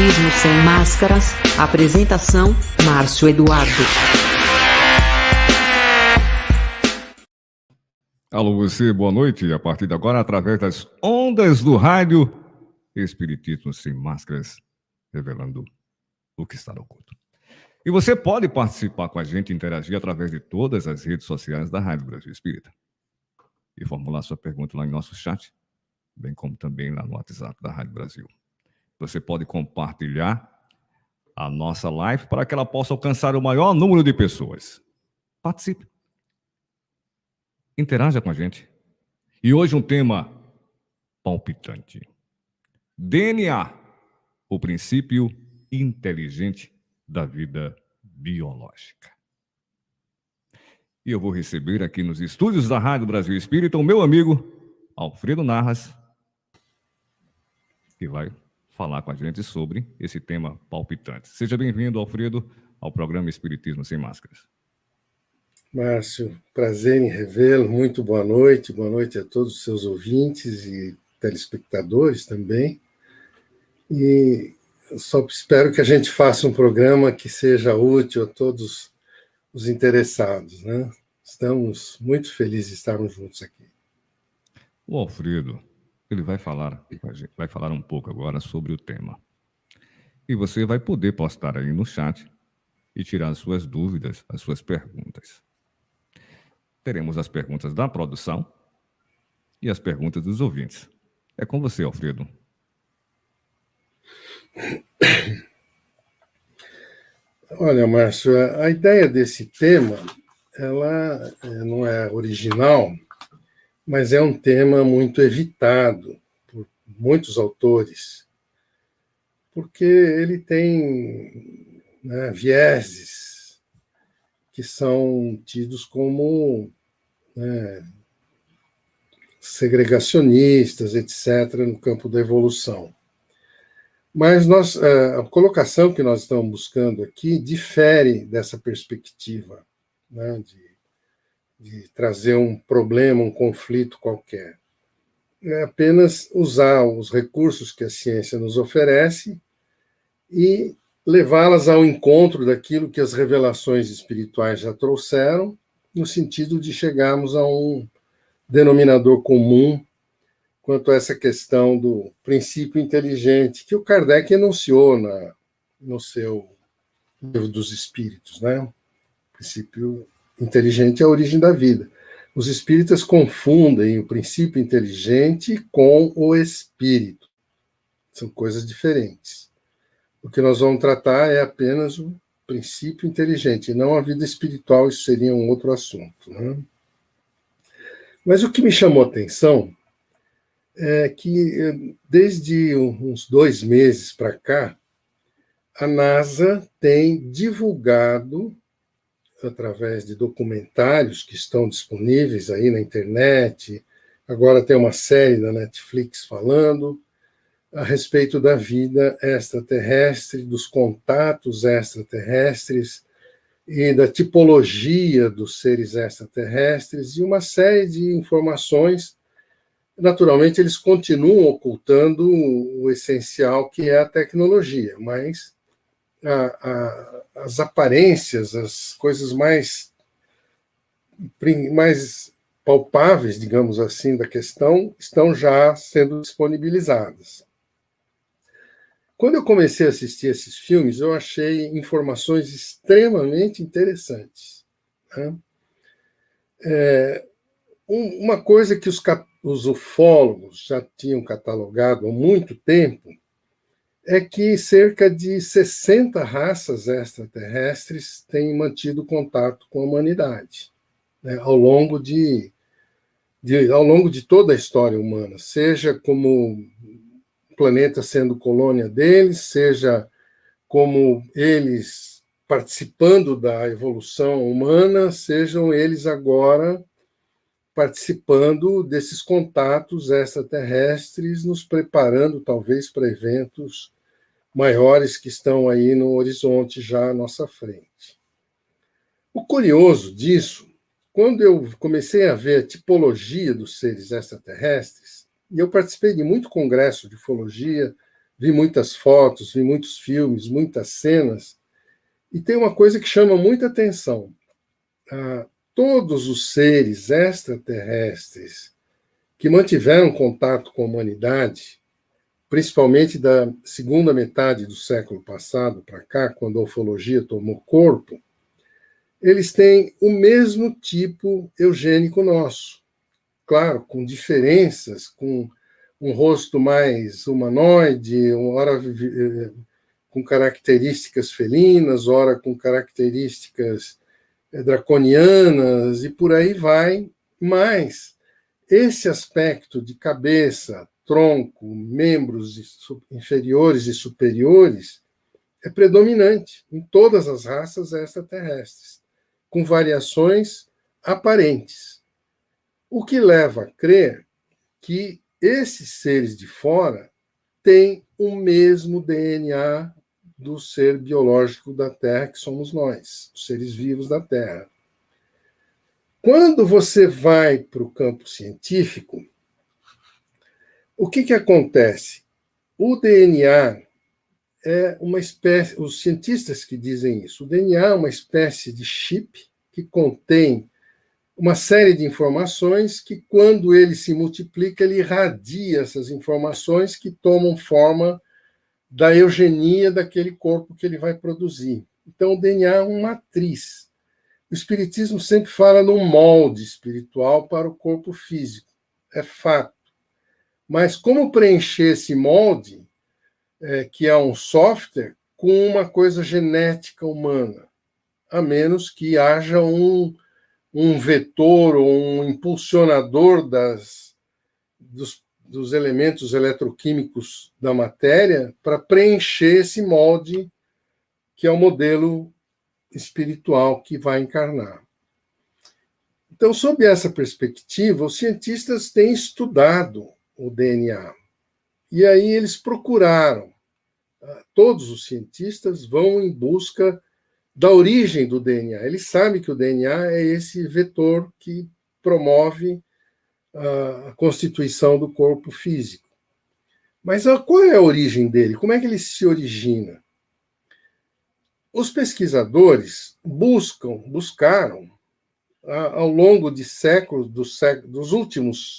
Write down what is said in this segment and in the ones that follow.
Espiritismo Sem Máscaras. Apresentação: Márcio Eduardo. Alô, você, boa noite. A partir de agora, através das ondas do rádio, Espiritismo Sem Máscaras, revelando o que está no oculto. E você pode participar com a gente, interagir através de todas as redes sociais da Rádio Brasil Espírita. E formular sua pergunta lá em nosso chat, bem como também lá no WhatsApp da Rádio Brasil. Você pode compartilhar a nossa live para que ela possa alcançar o maior número de pessoas. Participe. Interaja com a gente. E hoje um tema palpitante. DNA, o princípio inteligente da vida biológica. E eu vou receber aqui nos estúdios da Rádio Brasil Espírita o meu amigo Alfredo Narras, que vai falar com a gente sobre esse tema palpitante. Seja bem-vindo, Alfredo, ao programa Espiritismo Sem Máscaras. Márcio, prazer em revê-lo. Muito boa noite a todos os seus ouvintes e telespectadores também. E só espero que a gente faça um programa que seja útil a todos os interessados, né? Estamos muito felizes de estarmos juntos aqui. O Alfredo, ele vai falar um pouco agora sobre o tema. E você vai poder postar aí no chat e tirar as suas dúvidas, as suas perguntas. Teremos as perguntas da produção e as perguntas dos ouvintes. É com você, Alfredo. Olha, Márcio, a ideia desse tema, ela não é original, mas é um tema muito evitado por muitos autores, porque ele tem, né, vieses que são tidos como, né, segregacionistas, etc., no campo da evolução. Mas a colocação que nós estamos buscando aqui difere dessa perspectiva, né, de trazer um problema, um conflito qualquer. É apenas usar os recursos que a ciência nos oferece e levá-las ao encontro daquilo que as revelações espirituais já trouxeram, no sentido de chegarmos a um denominador comum quanto a essa questão do princípio inteligente que o Kardec enunciou no seu Livro dos Espíritos, né? O princípio inteligente é a origem da vida. Os espíritas confundem o princípio inteligente com o espírito. São coisas diferentes. O que nós vamos tratar é apenas o princípio inteligente, e não a vida espiritual, isso seria um outro assunto, né? Mas o que me chamou a atenção é que, desde uns 2 meses para cá, a NASA tem divulgado, através de documentários que estão disponíveis aí na internet, agora tem uma série da Netflix falando a respeito da vida extraterrestre, dos contatos extraterrestres e da tipologia dos seres extraterrestres, e uma série de informações. Naturalmente, eles continuam ocultando o essencial, que é a tecnologia, mas as aparências, as coisas mais palpáveis, digamos assim, da questão, estão já sendo disponibilizadas. Quando eu comecei a assistir esses filmes, eu achei informações extremamente interessantes, né? Uma coisa que os ufólogos já tinham catalogado há muito tempo é que cerca de 60 raças extraterrestres têm mantido contato com a humanidade, né, ao longo de toda a história humana, seja como o planeta sendo colônia deles, seja como eles participando da evolução humana, sejam eles agora participando desses contatos extraterrestres, nos preparando talvez para eventos maiores que estão aí no horizonte já à nossa frente. O curioso disso, quando eu comecei a ver a tipologia dos seres extraterrestres, e eu participei de muito congresso de ufologia, vi muitas fotos, vi muitos filmes, muitas cenas, e tem uma coisa que chama muita atenção. Todos os seres extraterrestres que mantiveram contato com a humanidade, principalmente da segunda metade do século passado para cá, quando a ufologia tomou corpo, eles têm o mesmo tipo eugênico nosso. Claro, com diferenças, com um rosto mais humanoide, ora com características felinas, ora com características draconianas, e por aí vai. Mas esse aspecto de cabeça, tronco, membros inferiores e superiores é predominante em todas as raças extraterrestres, com variações aparentes. O que leva a crer que esses seres de fora têm o mesmo DNA do ser biológico da Terra, que somos nós, os seres vivos da Terra. Quando você vai para o campo científico, o que acontece? O DNA é uma espécie, os cientistas que dizem isso, o DNA é uma espécie de chip que contém uma série de informações que, quando ele se multiplica, ele irradia essas informações que tomam forma da eugenia daquele corpo que ele vai produzir. Então, o DNA é uma matriz. O Espiritismo sempre fala num molde espiritual para o corpo físico. É fato. Mas como preencher esse molde, que é um software, com uma coisa genética humana? A menos que haja um vetor ou um impulsionador dos elementos eletroquímicos da matéria para preencher esse molde, que é o modelo espiritual que vai encarnar. Então, sob essa perspectiva, os cientistas têm estudado o DNA. E aí eles procuraram. Todos os cientistas vão em busca da origem do DNA. Eles sabem que o DNA é esse vetor que promove a constituição do corpo físico. Mas qual é a origem dele? Como é que ele se origina? Os pesquisadores buscaram, ao longo de séculos,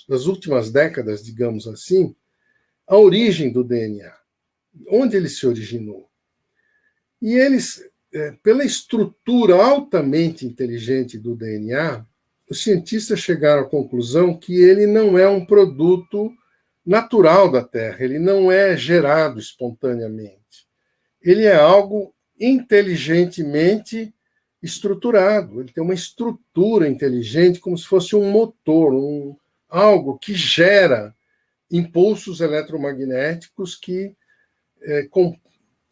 das últimas décadas, digamos assim, a origem do DNA, onde ele se originou. E eles, pela estrutura altamente inteligente do DNA, os cientistas chegaram à conclusão que ele não é um produto natural da Terra, ele não é gerado espontaneamente. Ele é algo inteligentemente estruturado, ele tem uma estrutura inteligente, como se fosse um motor, algo que gera impulsos eletromagnéticos que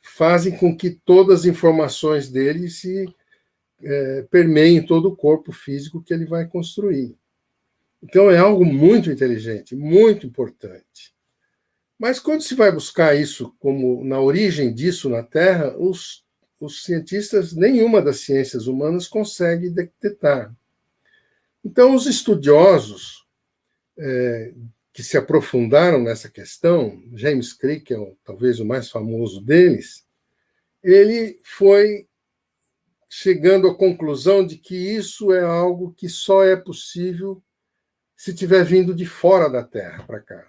fazem com que todas as informações dele se permeiem todo o corpo físico que ele vai construir. Então, é algo muito inteligente, muito importante. Mas quando se vai buscar isso como na origem disso na Terra, os cientistas, nenhuma das ciências humanas consegue detectar. Então, os estudiosos que se aprofundaram nessa questão, James Crick é talvez o mais famoso deles, ele foi chegando à conclusão de que isso é algo que só é possível se tiver vindo de fora da Terra para cá.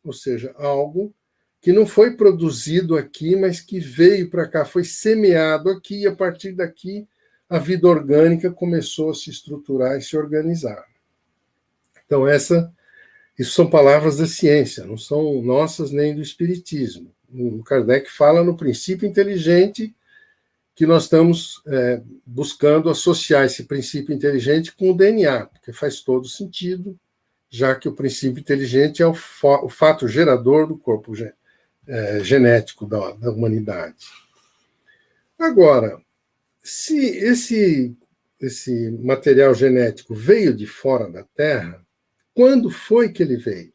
Ou seja, algo que não foi produzido aqui, mas que veio para cá, foi semeado aqui, e a partir daqui a vida orgânica começou a se estruturar e se organizar. Então, isso são palavras da ciência, não são nossas nem do Espiritismo. O Kardec fala no princípio inteligente, que nós estamos buscando associar esse princípio inteligente com o DNA, porque faz todo sentido, já que o princípio inteligente é o fato gerador do corpo genético da humanidade. Agora, se esse material genético veio de fora da Terra, quando foi que ele veio?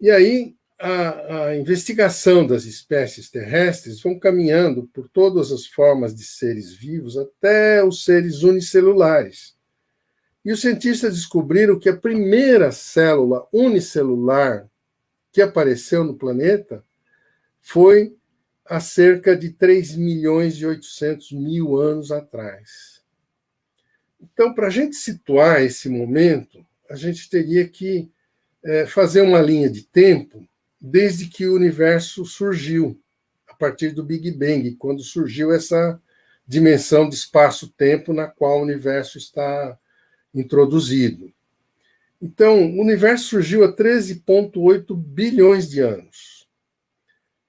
E aí a investigação das espécies terrestres vão caminhando por todas as formas de seres vivos até os seres unicelulares. E os cientistas descobriram que a primeira célula unicelular que apareceu no planeta foi há cerca de 3.800.000 anos atrás. Então, para a gente situar esse momento, a gente teria que fazer uma linha de tempo desde que o universo surgiu, a partir do Big Bang, quando surgiu essa dimensão de espaço-tempo na qual o universo está introduzido. Então, o universo surgiu há 13,8 bilhões de anos.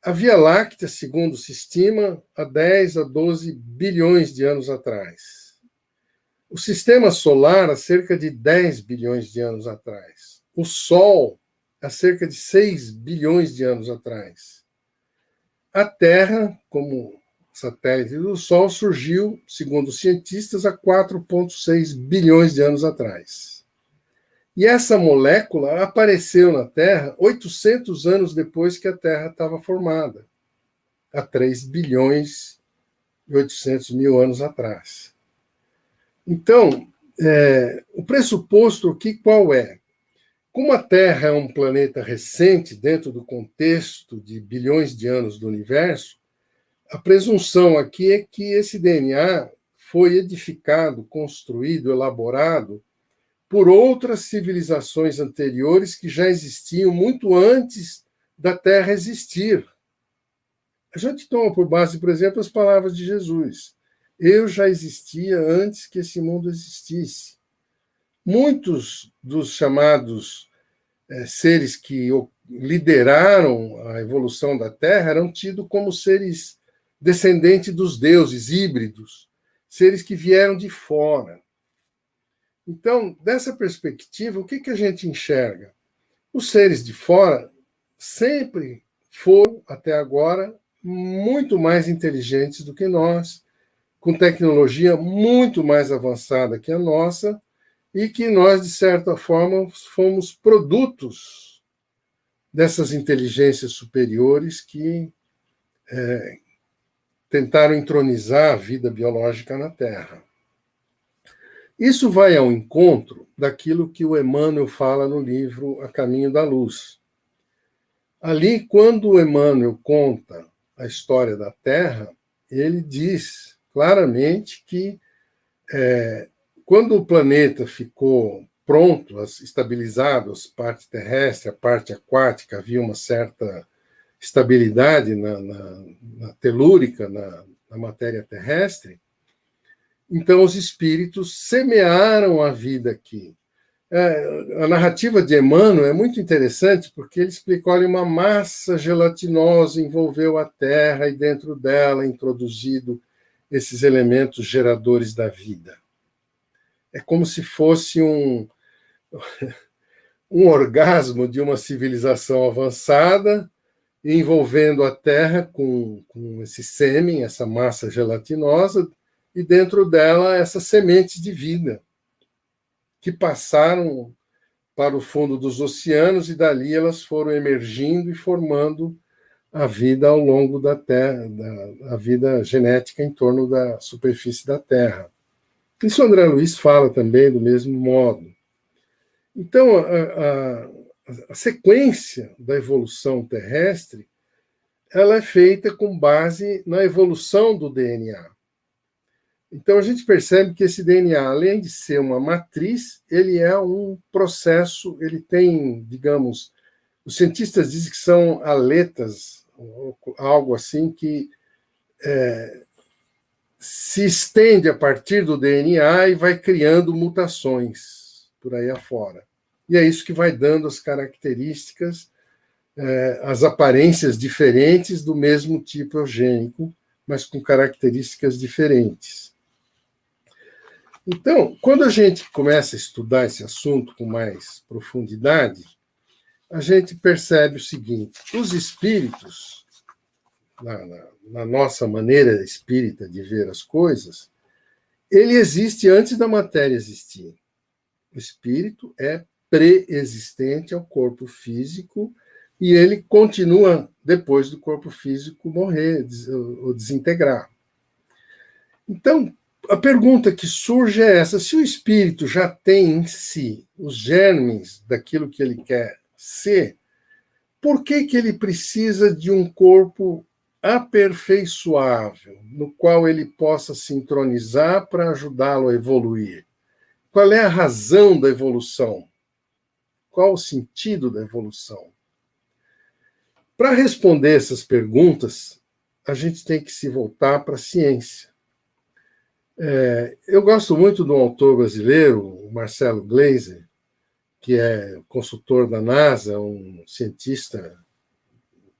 A Via Láctea, segundo se estima, há 10 a 12 bilhões de anos atrás. O Sistema Solar, há cerca de 10 bilhões de anos atrás. O Sol, há cerca de 6 bilhões de anos atrás. A Terra, como satélite do Sol, surgiu, segundo os cientistas, há 4,6 bilhões de anos atrás. E essa molécula apareceu na Terra 800 anos depois que a Terra estava formada, há 3 bilhões e 800 mil anos atrás. Então, o pressuposto aqui qual é? Como a Terra é um planeta recente dentro do contexto de bilhões de anos do universo, a presunção aqui é que esse DNA foi edificado, construído, elaborado por outras civilizações anteriores que já existiam muito antes da Terra existir. A gente toma por base, por exemplo, as palavras de Jesus. Eu já existia antes que esse mundo existisse. Muitos dos chamados seres que lideraram a evolução da Terra eram tidos como seres descendentes dos deuses, híbridos, seres que vieram de fora. Então, dessa perspectiva, o que a gente enxerga? Os seres de fora sempre foram, até agora, muito mais inteligentes do que nós, com tecnologia muito mais avançada que a nossa, e que nós, de certa forma, fomos produtos dessas inteligências superiores que tentaram entronizar a vida biológica na Terra. Isso vai ao encontro daquilo que o Emmanuel fala no livro A Caminho da Luz. Ali, quando o Emmanuel conta a história da Terra, ele diz claramente que quando o planeta ficou pronto, estabilizado, a parte terrestre, a parte aquática, havia uma certa estabilidade na telúrica, na matéria terrestre, então os espíritos semearam a vida aqui. A narrativa de Emmanuel é muito interessante porque ele explica, olha, uma massa gelatinosa envolveu a Terra e dentro dela introduzido esses elementos geradores da vida. É como se fosse um orgasmo de uma civilização avançada envolvendo a Terra com esse sêmen, essa massa gelatinosa, e dentro dela essas sementes de vida que passaram para o fundo dos oceanos e dali elas foram emergindo e formando a vida ao longo da Terra, a vida genética em torno da superfície da Terra. Isso André Luiz fala também do mesmo modo. Então, a sequência da evolução terrestre ela é feita com base na evolução do DNA. Então, a gente percebe que esse DNA, além de ser uma matriz, ele é um processo, ele tem, digamos, os cientistas dizem que são aletas, algo assim que se estende a partir do DNA e vai criando mutações por aí afora. E é isso que vai dando as características, as aparências diferentes do mesmo tipo eugênico, mas com características diferentes. Então, quando a gente começa a estudar esse assunto com mais profundidade, a gente percebe o seguinte: os espíritos, na nossa maneira espírita de ver as coisas, ele existe antes da matéria existir. O espírito é pré-existente ao corpo físico e ele continua depois do corpo físico morrer ou desintegrar. Então, a pergunta que surge é essa: se o espírito já tem em si os germes daquilo que ele quer ser, por que que ele precisa de um corpo aperfeiçoável, no qual ele possa se entronizar para ajudá-lo a evoluir? Qual é a razão da evolução? Qual o sentido da evolução? Para responder essas perguntas, a gente tem que se voltar para a ciência. Eu gosto muito de um autor brasileiro, o Marcelo Gleiser, que é consultor da NASA, um cientista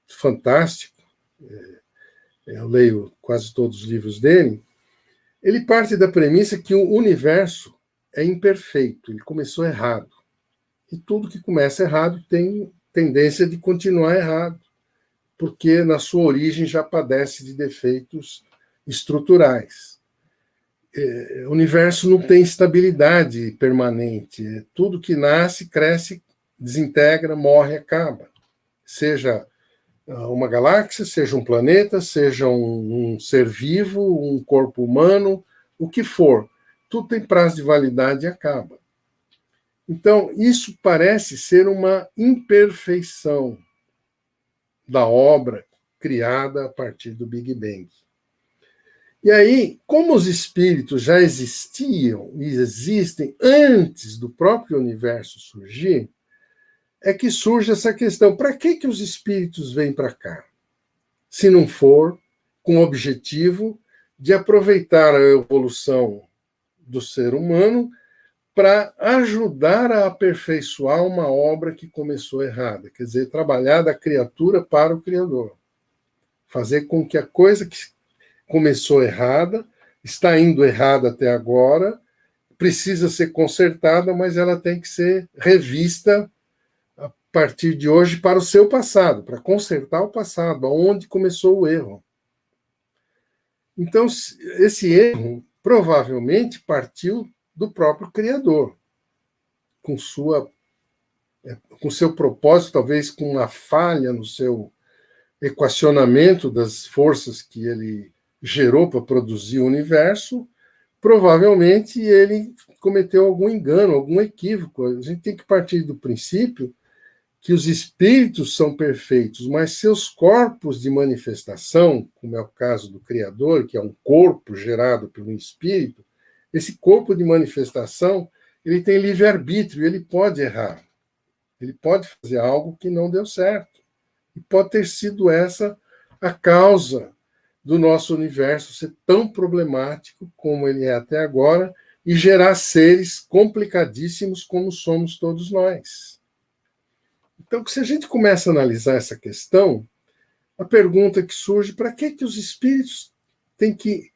fantástico. Eu leio quase todos os livros dele. Ele parte da premissa que o universo é imperfeito, ele começou errado. E tudo que começa errado tem tendência de continuar errado, porque na sua origem já padece de defeitos estruturais. O universo não tem estabilidade permanente. Tudo que nasce, cresce, desintegra, morre, acaba. Seja uma galáxia, seja um planeta, seja um ser vivo, um corpo humano, o que for. Tudo tem prazo de validade e acaba. Então, isso parece ser uma imperfeição da obra criada a partir do Big Bang. E aí, como os espíritos já existiam e existem antes do próprio universo surgir, é que surge essa questão: para que os espíritos vêm para cá? Se não for com o objetivo de aproveitar a evolução do ser humano para ajudar a aperfeiçoar uma obra que começou errada, quer dizer, trabalhar da criatura para o Criador. Fazer com que a coisa que começou errada, está indo errada até agora, precisa ser consertada, mas ela tem que ser revista a partir de hoje para o seu passado, para consertar o passado, aonde começou o erro. Então, esse erro provavelmente partiu do próprio Criador, com seu propósito, talvez com uma falha no seu equacionamento das forças que ele gerou para produzir o universo. Provavelmente ele cometeu algum engano, algum equívoco. A gente tem que partir do princípio que os espíritos são perfeitos, mas seus corpos de manifestação, como é o caso do Criador, que é um corpo gerado pelo espírito, esse corpo de manifestação, ele tem livre-arbítrio, ele pode errar. Ele pode fazer algo que não deu certo. E pode ter sido essa a causa do nosso universo ser tão problemático como ele é até agora e gerar seres complicadíssimos como somos todos nós. Então, se a gente começa a analisar essa questão, a pergunta que surge: para que os espíritos têm que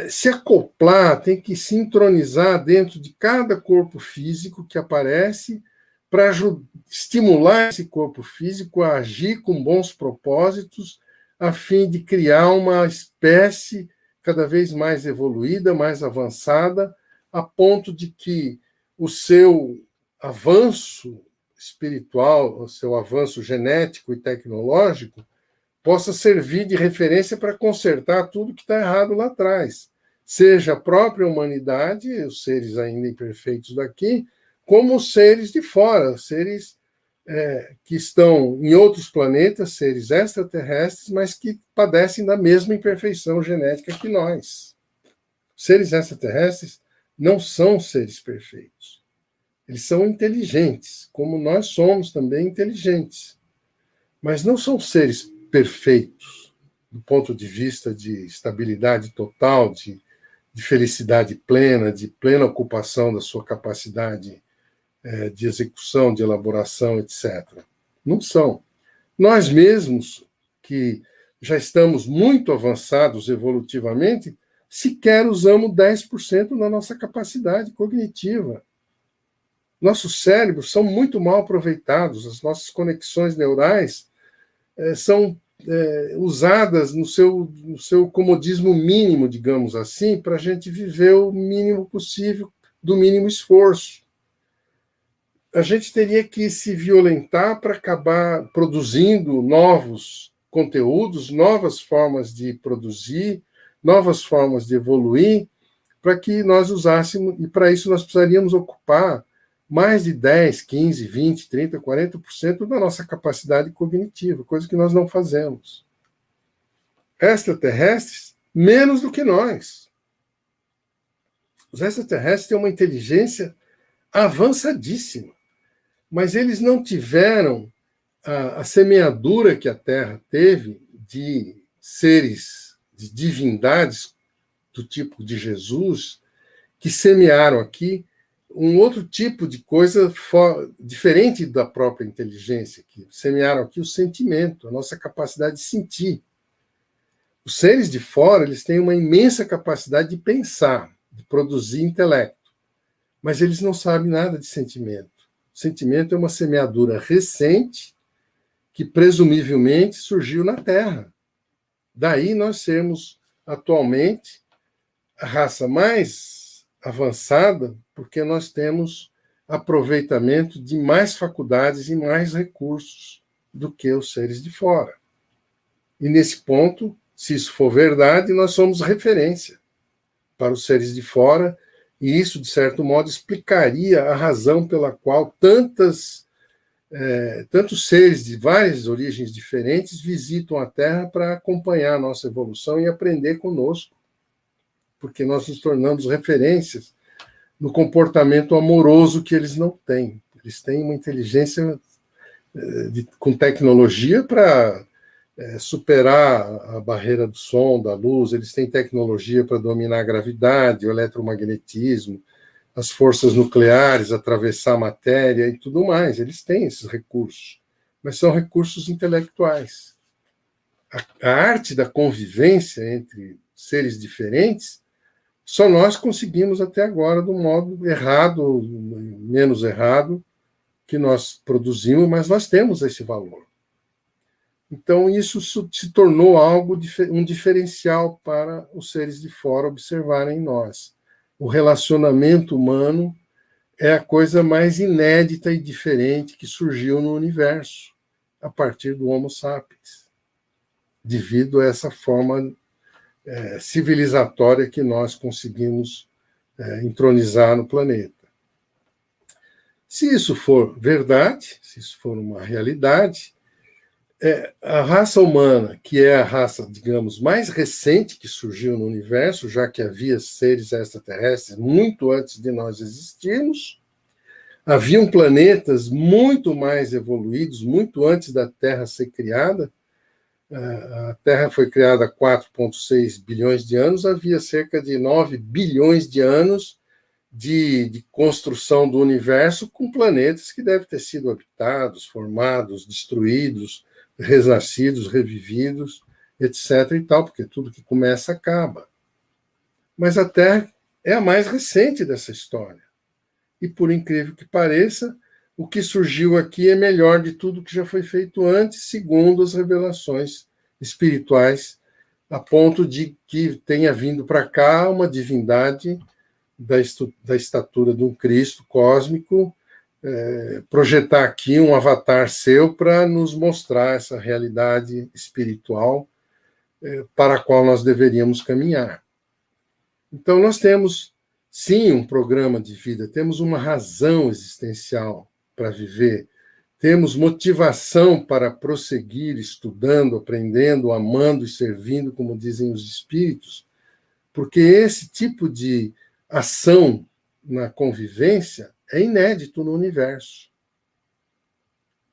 se acoplar, têm que se entronizar dentro de cada corpo físico que aparece para estimular esse corpo físico a agir com bons propósitos, a fim de criar uma espécie cada vez mais evoluída, mais avançada, a ponto de que o seu avanço espiritual, o seu avanço genético e tecnológico, possa servir de referência para consertar tudo que está errado lá atrás. Seja a própria humanidade, os seres ainda imperfeitos daqui, como os seres de fora, seres que estão em outros planetas, seres extraterrestres, mas que padecem da mesma imperfeição genética que nós. Seres extraterrestres não são seres perfeitos. Eles são inteligentes, como nós somos também inteligentes. Mas não são seres perfeitos, do ponto de vista de estabilidade total, de felicidade plena, de plena ocupação da sua capacidade de execução, de elaboração, etc. Não são. Nós mesmos, que já estamos muito avançados evolutivamente, sequer usamos 10% da nossa capacidade cognitiva. Nossos cérebros são muito mal aproveitados, as nossas conexões neurais são usadas no seu comodismo mínimo, digamos assim, para a gente viver o mínimo possível, do mínimo esforço. A gente teria que se violentar para acabar produzindo novos conteúdos, novas formas de produzir, novas formas de evoluir, para que nós usássemos, e para isso nós precisaríamos ocupar mais de 10, 15, 20, 30, 40% da nossa capacidade cognitiva, coisa que nós não fazemos. Extraterrestres, menos do que nós. Os extraterrestres têm uma inteligência avançadíssima, mas eles não tiveram a semeadura que a Terra teve de seres, de divindades do tipo de Jesus, que semearam aqui um outro tipo de coisa diferente da própria inteligência, que semearam aqui o sentimento, a nossa capacidade de sentir. Os seres de fora, eles têm uma imensa capacidade de pensar, de produzir intelecto, mas eles não sabem nada de sentimento. O sentimento é uma semeadura recente que presumivelmente surgiu na Terra. Daí nós sermos atualmente a raça mais avançada, porque nós temos aproveitamento de mais faculdades e mais recursos do que os seres de fora. E nesse ponto, se isso for verdade, nós somos referência para os seres de fora, e isso, de certo modo, explicaria a razão pela qual tantos seres de várias origens diferentes visitam a Terra para acompanhar a nossa evolução e aprender conosco, porque nós nos tornamos referências no comportamento amoroso que eles não têm. Eles têm uma inteligência com tecnologia para superar a barreira do som, da luz, eles têm tecnologia para dominar a gravidade, o eletromagnetismo, as forças nucleares, atravessar a matéria e tudo mais. Eles têm esses recursos, mas são recursos intelectuais. A arte da convivência entre seres diferentes, só nós conseguimos até agora do modo errado, menos errado, que nós produzimos, mas nós temos esse valor. Então, isso se tornou um diferencial para os seres de fora observarem em nós. O relacionamento humano é a coisa mais inédita e diferente que surgiu no universo, a partir do Homo sapiens, devido a essa forma civilizatória que nós conseguimos entronizar no planeta. Se isso for verdade, se isso for uma realidade, a raça humana, que é a raça, digamos, mais recente que surgiu no universo, já que havia seres extraterrestres muito antes de nós existirmos, haviam planetas muito mais evoluídos, muito antes da Terra ser criada. A Terra foi criada há 4,6 bilhões de anos, havia cerca de 9 bilhões de anos de construção do universo com planetas que devem ter sido habitados, formados, destruídos, renascidos, revividos, etc. e tal, porque tudo que começa acaba. Mas a Terra é a mais recente dessa história. E, por incrível que pareça, o que surgiu aqui é melhor de tudo que já foi feito antes, segundo as revelações espirituais, a ponto de que tenha vindo para cá uma divindade da estatura de um Cristo cósmico, projetar aqui um avatar seu para nos mostrar essa realidade espiritual para a qual nós deveríamos caminhar. Então, nós temos, sim, um programa de vida, temos uma razão existencial para viver, temos motivação para prosseguir estudando, aprendendo, amando e servindo, como dizem os espíritos, porque esse tipo de ação na convivência é inédito no universo.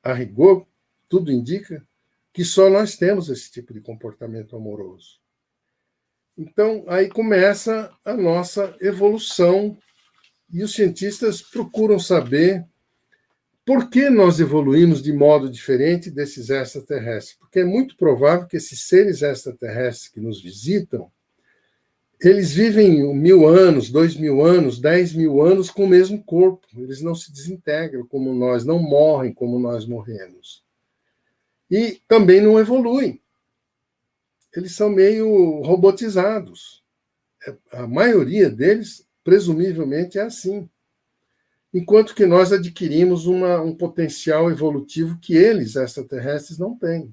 A rigor, tudo indica que só nós temos esse tipo de comportamento amoroso. Então, aí começa a nossa evolução, e os cientistas procuram saber por que nós evoluímos de modo diferente desses extraterrestres. Porque é muito provável que esses seres extraterrestres que nos visitam, eles vivem 1.000 anos, 2.000 anos, 10.000 anos com o mesmo corpo. Eles não se desintegram como nós, não morrem como nós morremos. E também não evoluem. Eles são meio robotizados. A maioria deles, presumivelmente, é assim. Enquanto que nós adquirimos um potencial evolutivo que eles, extraterrestres, não têm.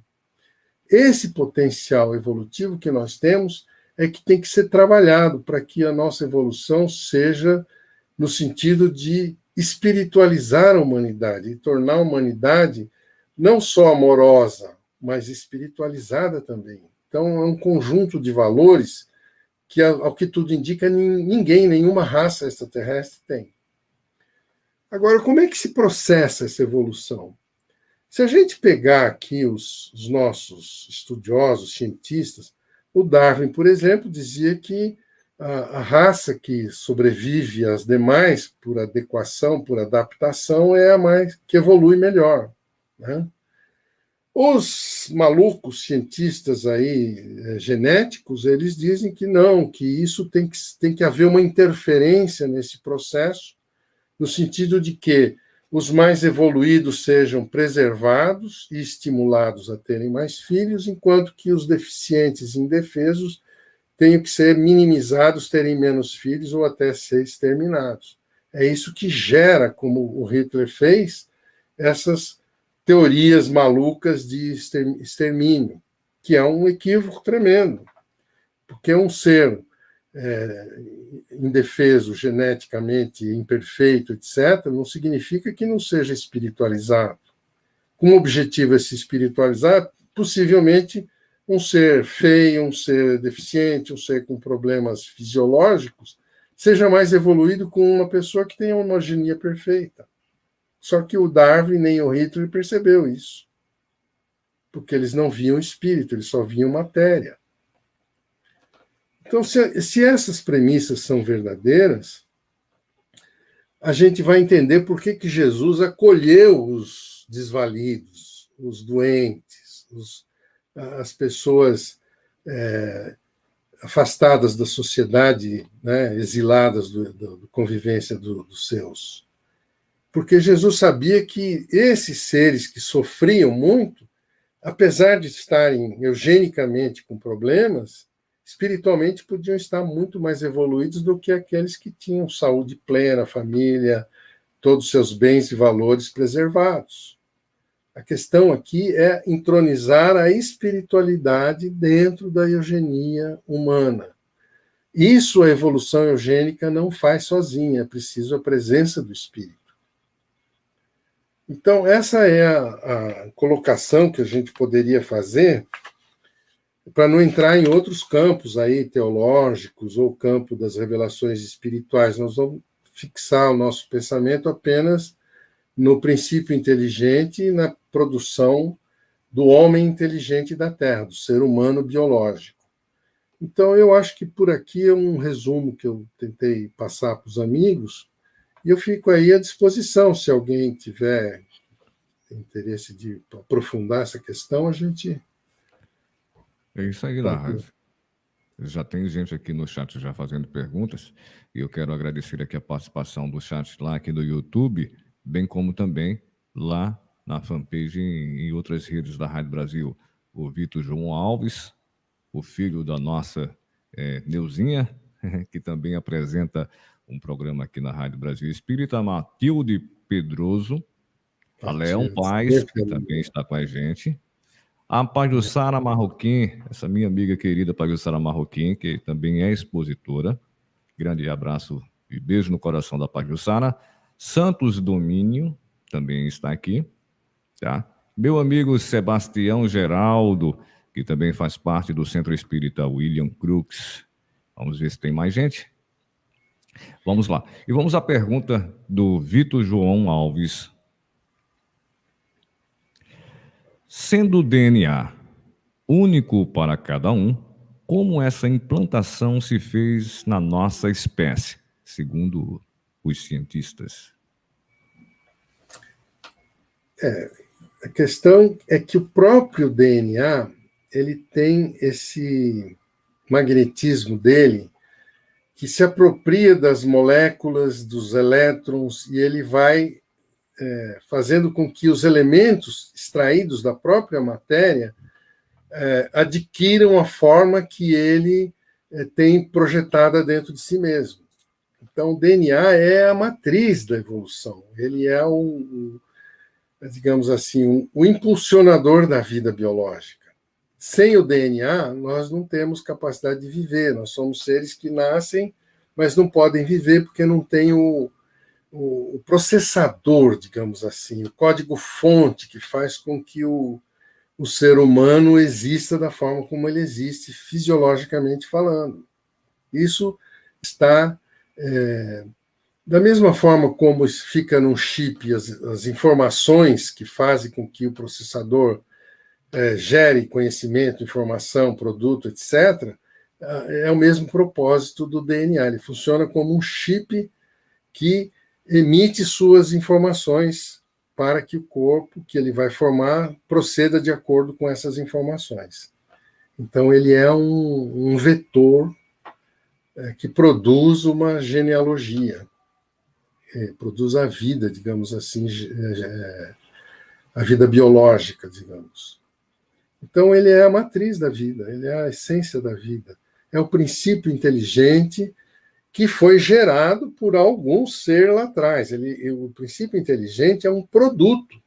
Esse potencial evolutivo que nós temos é que tem que ser trabalhado para que a nossa evolução seja no sentido de espiritualizar a humanidade e tornar a humanidade não só amorosa, mas espiritualizada também. Então, é um conjunto de valores que, ao que tudo indica, nenhuma raça extraterrestre tem. Agora, como é que se processa essa evolução? Se a gente pegar aqui os nossos estudiosos, cientistas, o Darwin, por exemplo, dizia que a raça que sobrevive às demais por adequação, por adaptação, é a mais que evolui melhor, né? Os malucos cientistas aí, genéticos, eles dizem que não, que isso tem que haver uma interferência nesse processo, no sentido de que os mais evoluídos sejam preservados e estimulados a terem mais filhos, enquanto que os deficientes e indefesos tenham que ser minimizados, terem menos filhos ou até ser exterminados. É isso que gera, como o Hitler fez, essas teorias malucas de extermínio, que é um equívoco tremendo, porque um ser indefeso, geneticamente imperfeito, etc., não significa que não seja espiritualizado. Como objetivo é se espiritualizar, possivelmente um ser feio, um ser deficiente, um ser com problemas fisiológicos, seja mais evoluído com uma pessoa que tenha uma homogeneia perfeita. Só que o Darwin nem o Hitler percebeu isso, porque eles não viam espírito, eles só viam matéria. Então, se essas premissas são verdadeiras, a gente vai entender por que Jesus acolheu os desvalidos, os doentes, as pessoas afastadas da sociedade, né, exiladas da convivência dos seus. Porque Jesus sabia que esses seres que sofriam muito, apesar de estarem eugenicamente com problemas, espiritualmente podiam estar muito mais evoluídos do que aqueles que tinham saúde plena, família, todos os seus bens e valores preservados. A questão aqui é entronizar a espiritualidade dentro da eugenia humana. Isso a evolução eugênica não faz sozinha, é preciso a presença do espírito. Então, essa é a colocação que a gente poderia fazer para não entrar em outros campos aí teológicos ou campo das revelações espirituais. Nós vamos fixar o nosso pensamento apenas no princípio inteligente e na produção do homem inteligente da Terra, do ser humano biológico. Então, eu acho que por aqui é um resumo que eu tentei passar para os amigos, e eu fico aí à disposição. Se alguém tiver interesse de aprofundar essa questão, a gente... É isso aí, Larraz. Já tem gente aqui no chat já fazendo perguntas, e eu quero agradecer aqui a participação do chat lá aqui do YouTube, bem como também lá na fanpage em outras redes da Rádio Brasil. O Vitor João Alves, o filho da nossa Neuzinha, que também apresenta um programa aqui na Rádio Brasil Espírita, Matilde Pedroso, a Leão Paz, que também está com a gente, a Pajussara Marroquim, essa minha amiga querida Pajussara Marroquim, que também é expositora. Grande abraço e beijo no coração da Pajussara. Santos Domínio também está aqui, tá? Meu amigo Sebastião Geraldo, que também faz parte do Centro Espírita William Crookes. Vamos ver se tem mais gente. Vamos lá. E vamos à pergunta do Vitor João Alves. Sendo o DNA único para cada um, como essa implantação se fez na nossa espécie, segundo os cientistas? A questão é que o próprio DNA ele tem esse magnetismo dele que se apropria das moléculas, dos elétrons, e ele vai fazendo com que os elementos extraídos da própria matéria adquiram a forma que ele tem projetada dentro de si mesmo. Então, o DNA é a matriz da evolução, ele é digamos assim, o impulsionador da vida biológica. Sem o DNA, nós não temos capacidade de viver, nós somos seres que nascem, mas não podem viver porque não têm o processador, digamos assim, o código-fonte que faz com que o ser humano exista da forma como ele existe, fisiologicamente falando. Isso está, da mesma forma como fica num chip as informações que fazem com que o processador gere conhecimento, informação, produto, etc., é o mesmo propósito do DNA. Ele funciona como um chip que emite suas informações para que o corpo que ele vai formar proceda de acordo com essas informações. Então, ele é um vetor que produz uma genealogia, produz a vida, digamos assim, a vida biológica, digamos. Então, ele é a matriz da vida, ele é a essência da vida. É o princípio inteligente que foi gerado por algum ser lá atrás. O princípio inteligente é um produto.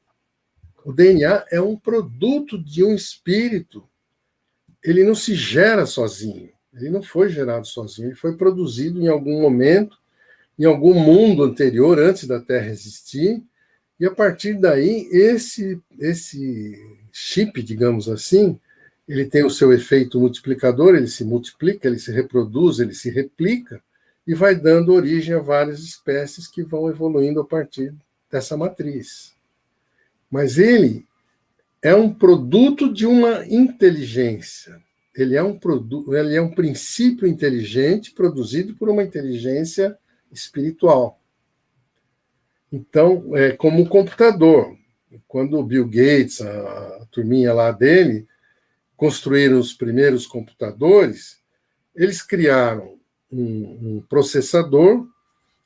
O DNA é um produto de um espírito. Ele não se gera sozinho. Ele não foi gerado sozinho. Ele foi produzido em algum momento, em algum mundo anterior, antes da Terra existir. E a partir daí, esse chip, digamos assim, ele tem o seu efeito multiplicador, ele se multiplica, ele se reproduz, ele se replica, e vai dando origem a várias espécies que vão evoluindo a partir dessa matriz. Mas ele é um produto de uma inteligência. Ele é um princípio inteligente produzido por uma inteligência espiritual. Então, é como um computador. Quando o Bill Gates, a turminha lá dele, construíram os primeiros computadores, eles criaram um processador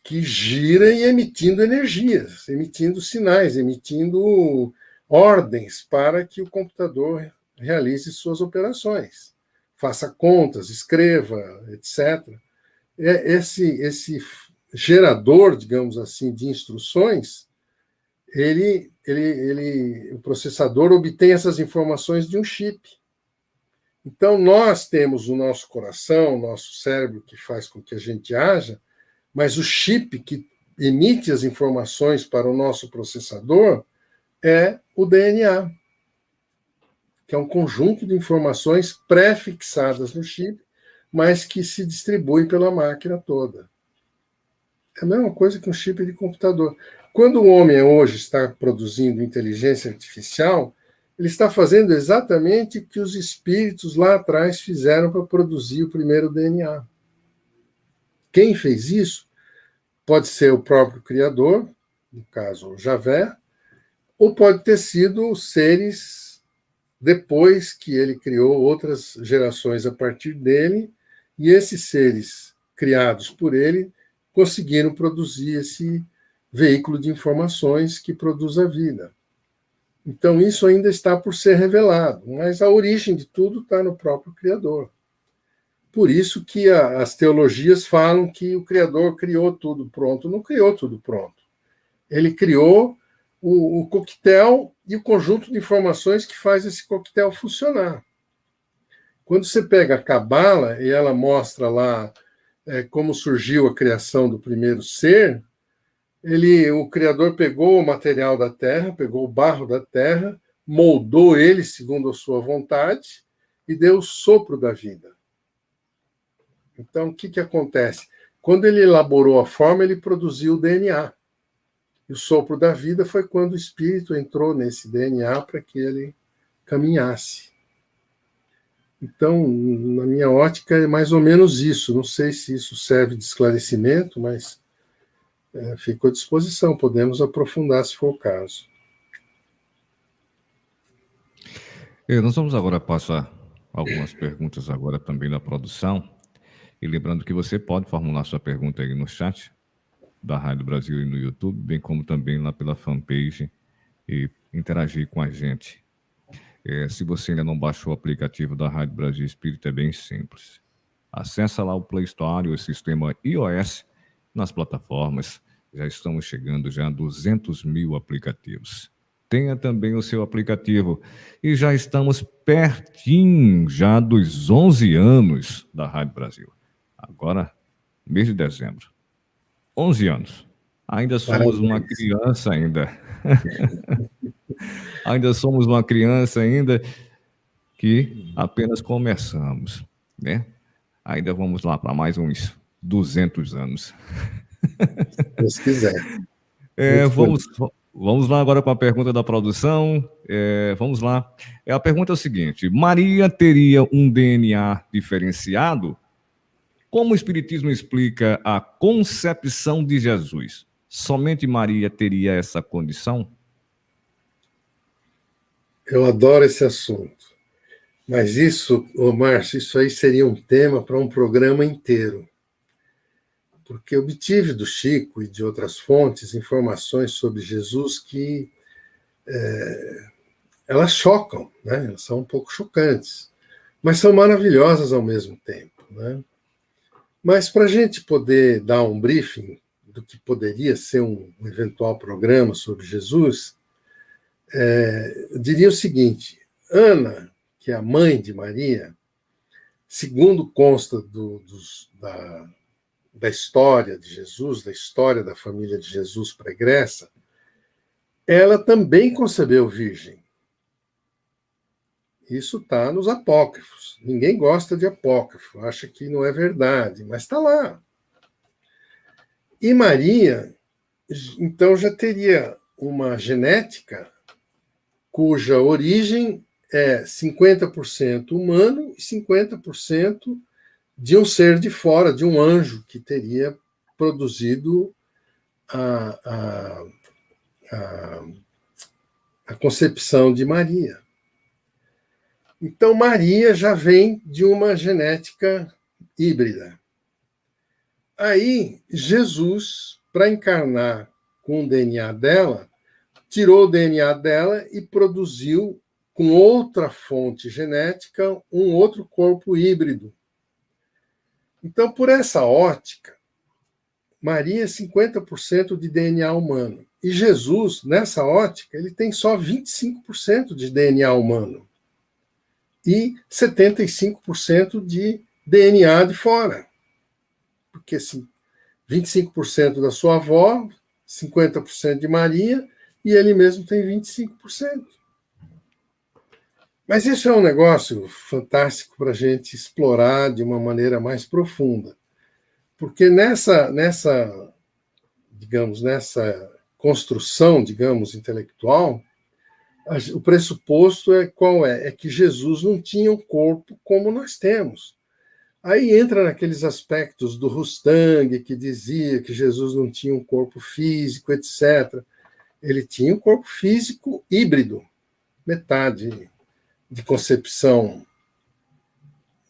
que gira e emitindo energias, emitindo sinais, emitindo ordens para que o computador realize suas operações, faça contas, escreva, etc. Esse gerador, digamos assim, de instruções, o processador obtém essas informações de um chip. Então, nós temos o nosso coração, o nosso cérebro, que faz com que a gente haja, mas o chip que emite as informações para o nosso processador é o DNA, que é um conjunto de informações pré-fixadas no chip, mas que se distribui pela máquina toda. É a mesma coisa que um chip de computador. Quando o homem hoje está produzindo inteligência artificial, ele está fazendo exatamente o que os espíritos lá atrás fizeram para produzir o primeiro DNA. Quem fez isso pode ser o próprio Criador, no caso o Javé, ou pode ter sido seres depois que ele criou outras gerações a partir dele, e esses seres criados por ele conseguiram produzir esse veículo de informações que produz a vida. Então, isso ainda está por ser revelado, mas a origem de tudo está no próprio Criador. Por isso que as teologias falam que o Criador criou tudo pronto. Não criou tudo pronto. Ele criou o coquetel e o conjunto de informações que faz esse coquetel funcionar. Quando você pega a Cabala e ela mostra lá como surgiu a criação do primeiro ser, o Criador pegou o material da terra, pegou o barro da terra, moldou ele segundo a sua vontade e deu o sopro da vida. Então, o que acontece? Quando ele elaborou a forma, ele produziu o DNA. E o sopro da vida foi quando o espírito entrou nesse DNA para que ele caminhasse. Então, na minha ótica, é mais ou menos isso. Não sei se isso serve de esclarecimento, mas fico à disposição. Podemos aprofundar se for o caso. Nós vamos agora passar algumas perguntas agora também da produção. E lembrando que você pode formular sua pergunta aí no chat da Rádio Brasil e no YouTube, bem como também lá pela fanpage e interagir com a gente. Se você ainda não baixou o aplicativo da Rádio Brasil Espírita, é bem simples. Acesse lá o Play Store, o sistema iOS, nas plataformas. Já estamos chegando já a 200 mil aplicativos. Tenha também o seu aplicativo. E já estamos pertinho já dos 11 anos da Rádio Brasil. Agora, mês de dezembro. 11 anos. Ainda somos uma Parabéns. criança ainda. Ainda somos uma criança ainda que apenas começamos, né? Ainda vamos lá para mais uns 200 anos. Se Deus quiser. É, Muito bonito. vamos lá agora com a pergunta da produção. Vamos lá. A pergunta é o seguinte: Maria teria um DNA diferenciado? Como o Espiritismo explica a concepção de Jesus? Somente Maria teria essa condição? Eu adoro esse assunto. Mas isso, ô Márcio, isso aí seria um tema para um programa inteiro. Porque eu obtive do Chico e de outras fontes informações sobre Jesus que elas chocam, né? Elas são um pouco chocantes, mas são maravilhosas ao mesmo tempo, né? Mas para a gente poder dar um briefing do que poderia ser um eventual programa sobre Jesus, eu diria o seguinte: Ana, que é a mãe de Maria, segundo consta da história de Jesus, da história da família de Jesus pregressa, ela também concebeu virgem. Isso está nos apócrifos. Ninguém gosta de apócrifo, acha que não é verdade, mas está lá. E Maria, então, já teria uma genética cuja origem é 50% humano e 50% de um ser de fora, de um anjo que teria produzido a, a, a, a concepção de Maria. Então, Maria já vem de uma genética híbrida. Aí, Jesus, para encarnar com o DNA dela, tirou o DNA dela e produziu, com outra fonte genética, um outro corpo híbrido. Então, por essa ótica, Maria é 50% de DNA humano. E Jesus, nessa ótica, ele tem só 25% de DNA humano e 75% de DNA de fora. Porque assim, 25% da sua avó, 50% de Maria, e ele mesmo tem 25%. Mas isso é um negócio fantástico para a gente explorar de uma maneira mais profunda. Porque digamos, nessa construção, digamos, intelectual, o pressuposto é qual é? É que Jesus não tinha um corpo como nós temos. Aí entra naqueles aspectos do Rustang, que dizia que Jesus não tinha um corpo físico, etc. Ele tinha um corpo físico híbrido, metade de concepção,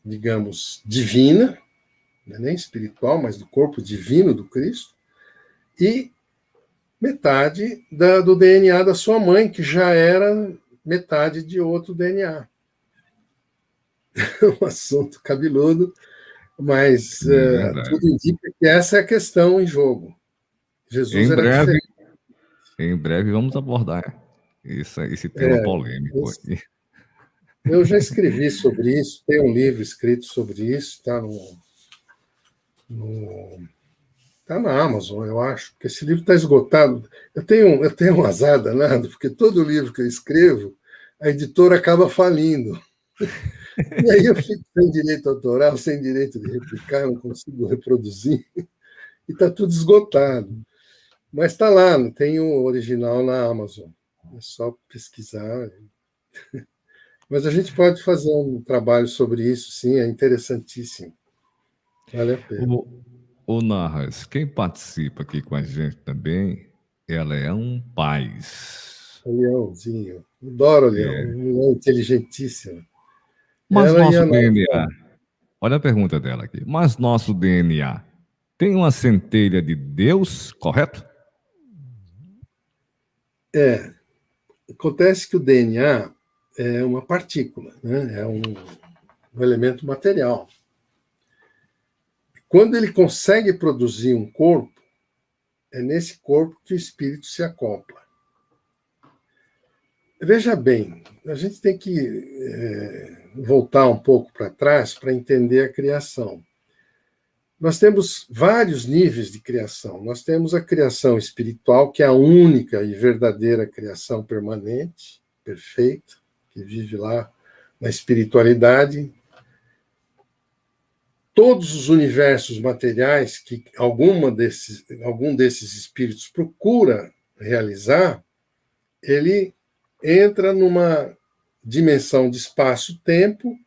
digamos, divina, não é nem espiritual, mas do corpo divino do Cristo, e metade do DNA da sua mãe, que já era metade de outro DNA. Um assunto cabeludo, mas É verdade. tudo indica que essa é a questão em jogo. Jesus Em era breve, diferente. em breve vamos abordar esse tema polêmico Eu, aqui. eu já escrevi sobre isso, tem um livro escrito sobre isso, está tá na Amazon, eu acho, porque esse livro está esgotado. Eu tenho um azar danado, porque todo livro que eu escrevo, a editora acaba falindo. E aí eu fico sem direito autoral, sem direito de replicar, não consigo reproduzir, e está tudo esgotado. Mas está lá, tem o original na Amazon. É só pesquisar. Mas a gente pode fazer um trabalho sobre isso, sim, é interessantíssimo. Vale a pena. O, o Narras, quem participa aqui com a gente também é Leão Paz. O Leãozinho. Adoro o Leão. É. Um leão inteligentíssimo. Mas Ela e nosso a DNA, nossa. olha a pergunta dela aqui. Mas nosso DNA tem uma centelha de Deus, correto? Acontece que o DNA é uma partícula, né? É um elemento material. Quando ele consegue produzir um corpo, é nesse corpo que o espírito se acopla. Veja bem, a gente tem que voltar um pouco para trás para entender a criação. Nós temos vários níveis de criação. Nós temos a criação espiritual, que é a única e verdadeira criação permanente, perfeita, que vive lá na espiritualidade. Todos os universos materiais que algum desses espíritos procura realizar, ele entra numa dimensão de espaço-tempo,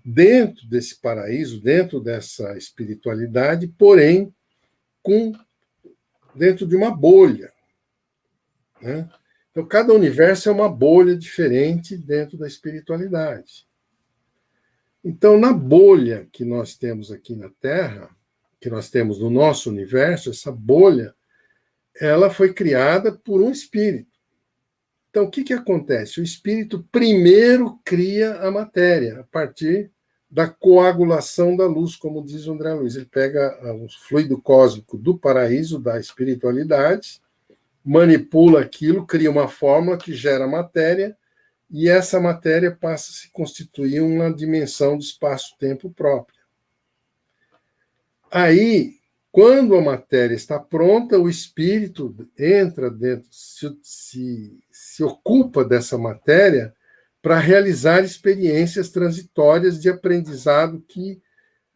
dentro desse paraíso, dentro dessa espiritualidade, porém, dentro de uma bolha. Né? Então, cada universo é uma bolha diferente dentro da espiritualidade. Então, na bolha que nós temos aqui na Terra, que nós temos no nosso universo, essa bolha, ela foi criada por um espírito. Então, o que acontece? O espírito primeiro cria a matéria, a partir da coagulação da luz, como diz o André Luiz. Ele pega o fluido cósmico do paraíso, da espiritualidade, manipula aquilo, cria uma fórmula que gera matéria, e essa matéria passa a se constituir uma dimensão de espaço-tempo própria. Aí, quando a matéria está pronta, o espírito entra dentro, se ocupa dessa matéria para realizar experiências transitórias de aprendizado que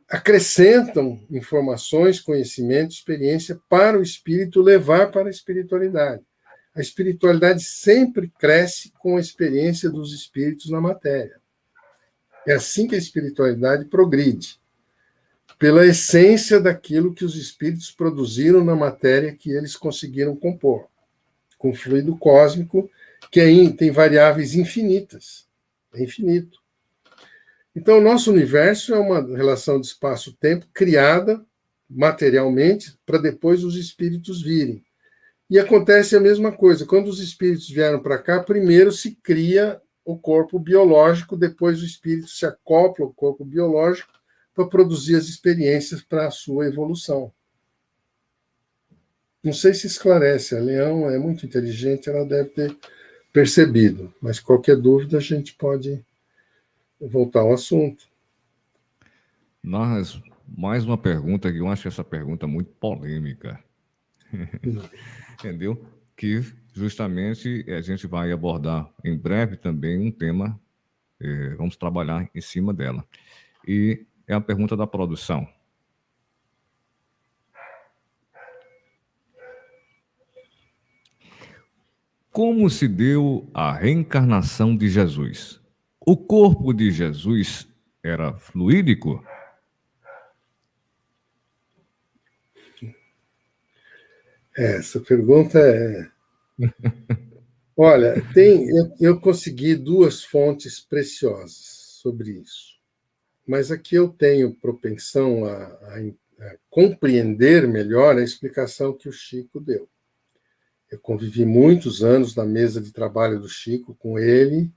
acrescentam informações, conhecimento, experiência para o espírito levar para a espiritualidade. A espiritualidade sempre cresce com a experiência dos espíritos na matéria. É assim que a espiritualidade progride, pela essência daquilo que os espíritos produziram na matéria que eles conseguiram compor, com fluido cósmico, que tem variáveis infinitas. É infinito. Então, o nosso universo é uma relação de espaço-tempo criada materialmente para depois os espíritos virem. E acontece a mesma coisa. Quando os espíritos vieram para cá, primeiro se cria o corpo biológico, depois o espírito se acopla ao corpo biológico para produzir as experiências para a sua evolução. Não sei se esclarece. A Leão é muito inteligente, ela deve ter percebido. Mas qualquer dúvida a gente pode voltar ao assunto. Mas, mais uma pergunta que eu acho essa pergunta muito polêmica. Entendeu? Que justamente a gente vai abordar em breve também um tema, vamos trabalhar em cima dela. E é a pergunta da produção. Como se deu a reencarnação de Jesus? O corpo de Jesus era fluídico? Essa pergunta é... Olha, eu consegui duas fontes preciosas sobre isso, mas aqui eu tenho propensão a compreender melhor a explicação que o Chico deu. Eu convivi muitos anos na mesa de trabalho do Chico com ele,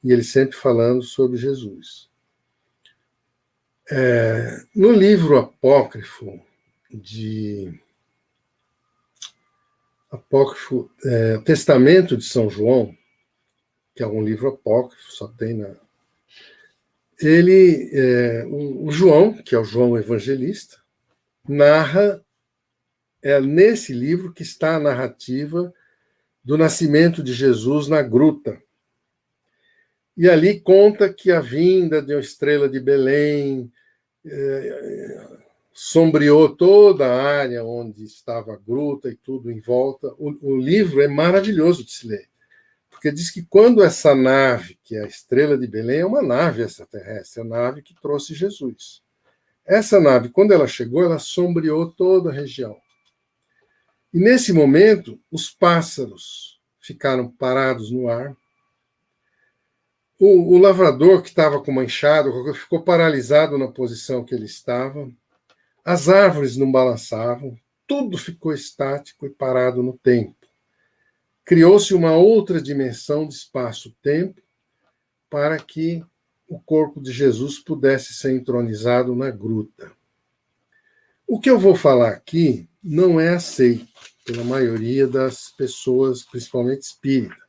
e ele sempre falando sobre Jesus. No livro apócrifo Testamento de São João, que é um livro apócrifo, só tem na... o João, que é o João Evangelista, narra, nesse livro que está a narrativa do nascimento de Jesus na gruta. E ali conta que a vinda de uma estrela de Belém sombreou toda a área onde estava a gruta e tudo em volta. O livro é maravilhoso de se ler, porque diz que quando essa nave, que é a estrela de Belém, é uma nave extraterrestre, a nave que trouxe Jesus. Essa nave, quando ela chegou, ela sombreou toda a região. E nesse momento, os pássaros ficaram parados no ar. O lavrador, que estava com uma enxada, ficou paralisado na posição que ele estava. As árvores não balançavam, tudo ficou estático e parado no tempo. Criou-se uma outra dimensão de espaço-tempo para que o corpo de Jesus pudesse ser entronizado na gruta. O que eu vou falar aqui não é aceito pela maioria das pessoas, principalmente espírita.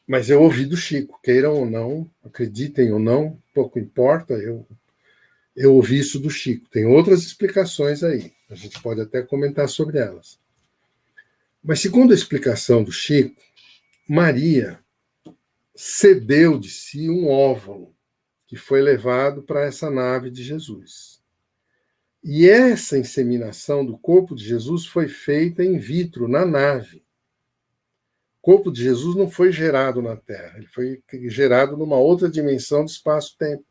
Mas eu ouvi do Chico, queiram ou não, acreditem ou não, pouco importa, Eu ouvi isso do Chico. Tem outras explicações aí. A gente pode até comentar sobre elas. Mas, segundo a explicação do Chico, Maria cedeu de si um óvulo que foi levado para essa nave de Jesus. E essa inseminação do corpo de Jesus foi feita in vitro, na nave. O corpo de Jesus não foi gerado na Terra, ele foi gerado numa outra dimensão de espaço-tempo.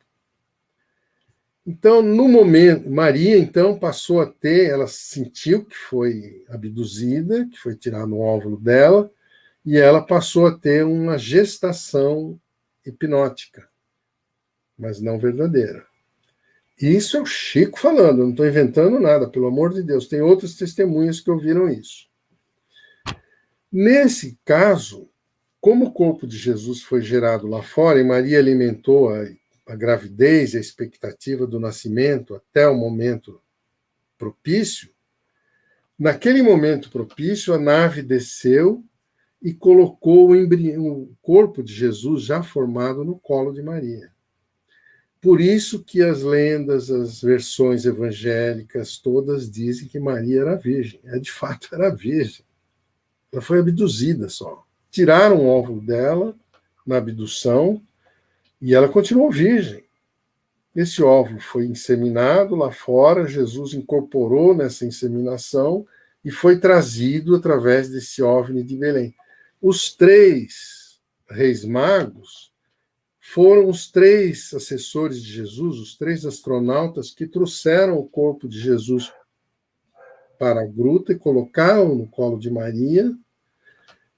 Então, no momento, Maria, então, passou a ter, ela sentiu que foi abduzida, que foi tirado um óvulo dela, e ela passou a ter uma gestação hipnótica, mas não verdadeira. Isso é o Chico falando, eu não estou inventando nada, pelo amor de Deus. Tem outras testemunhas que ouviram isso. Nesse caso, como o corpo de Jesus foi gerado lá fora e Maria alimentou a gravidez e a expectativa do nascimento até o momento propício, naquele momento propício, a nave desceu e colocou o corpo de Jesus já formado no colo de Maria. Por isso que as lendas, as versões evangélicas, todas dizem que Maria era virgem. De fato, era virgem. Ela foi abduzida só. Tiraram o óvulo dela na abdução e ela continuou virgem. Esse óvulo foi inseminado lá fora, Jesus incorporou nessa inseminação e foi trazido através desse OVNI de Belém. Os 3 reis magos foram os 3 assessores de Jesus, os 3 astronautas que trouxeram o corpo de Jesus para a gruta e colocaram no colo de Maria.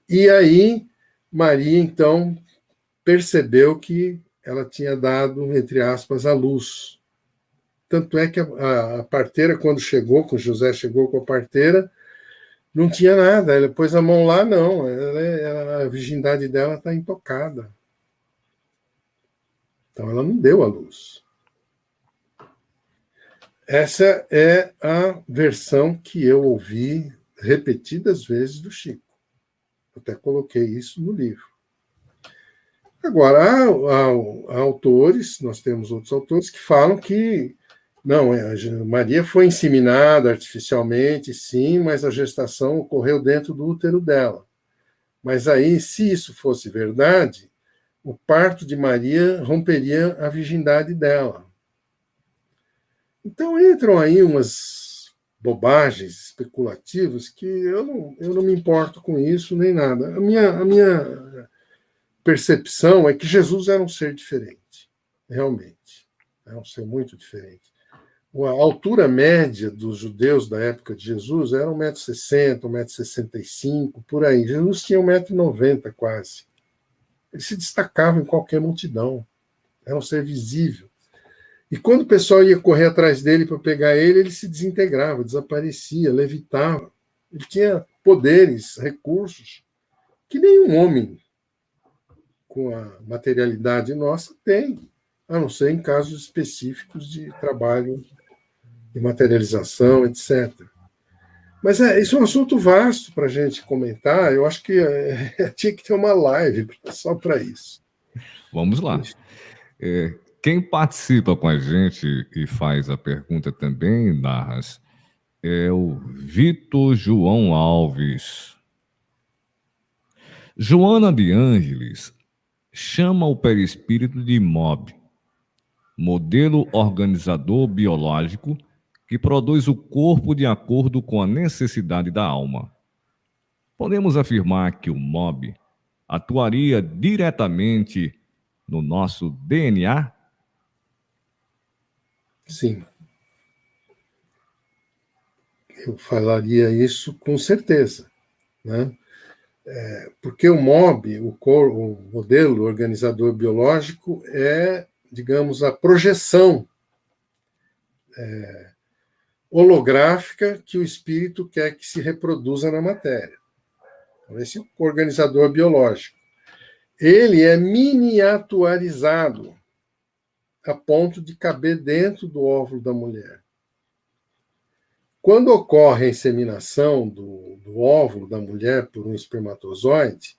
E aí, Maria, então, percebeu que ela tinha dado, entre aspas, a luz. Tanto é que a parteira, quando chegou, quando José chegou com a parteira, não tinha nada. Ela pôs a mão lá, não. A virgindade dela está intocada. Então, ela não deu a luz. Essa é a versão que eu ouvi repetidas vezes do Chico. Eu até coloquei isso no livro. Agora, há autores, nós temos outros autores que falam que não, Maria foi inseminada artificialmente, sim, mas a gestação ocorreu dentro do útero dela. Mas aí, se isso fosse verdade, o parto de Maria romperia a virgindade dela. Então entram aí umas bobagens especulativas que eu não me importo com isso nem nada. A minha percepção é que Jesus era um ser diferente, realmente. É um ser muito diferente. A altura média dos judeus da época de Jesus era 1,60 m, 1,65 m, por aí. Jesus tinha 1,90 m quase. Ele se destacava em qualquer multidão. Era um ser visível. E quando o pessoal ia correr atrás dele para pegar ele, ele se desintegrava, desaparecia, levitava. Ele tinha poderes, recursos que nenhum homem com a materialidade nossa tem, a não ser em casos específicos de trabalho de materialização, etc. Mas isso é um assunto vasto para a gente comentar. Eu acho que tinha que ter uma live só para isso. Vamos lá. Quem participa com a gente e faz a pergunta também, Narras, é o Vitor João Alves. Joana de Ângeles chama o perispírito de MOB, modelo organizador biológico que produz o corpo de acordo com a necessidade da alma. Podemos afirmar que o MOB atuaria diretamente no nosso DNA? Sim. Eu falaria isso com certeza, né? Porque o MOB, o modelo organizador biológico, é, digamos, a projeção holográfica que o espírito quer que se reproduza na matéria. Então, esse organizador biológico. Ele é miniaturizado a ponto de caber dentro do óvulo da mulher. Quando ocorre a inseminação do óvulo da mulher por um espermatozoide,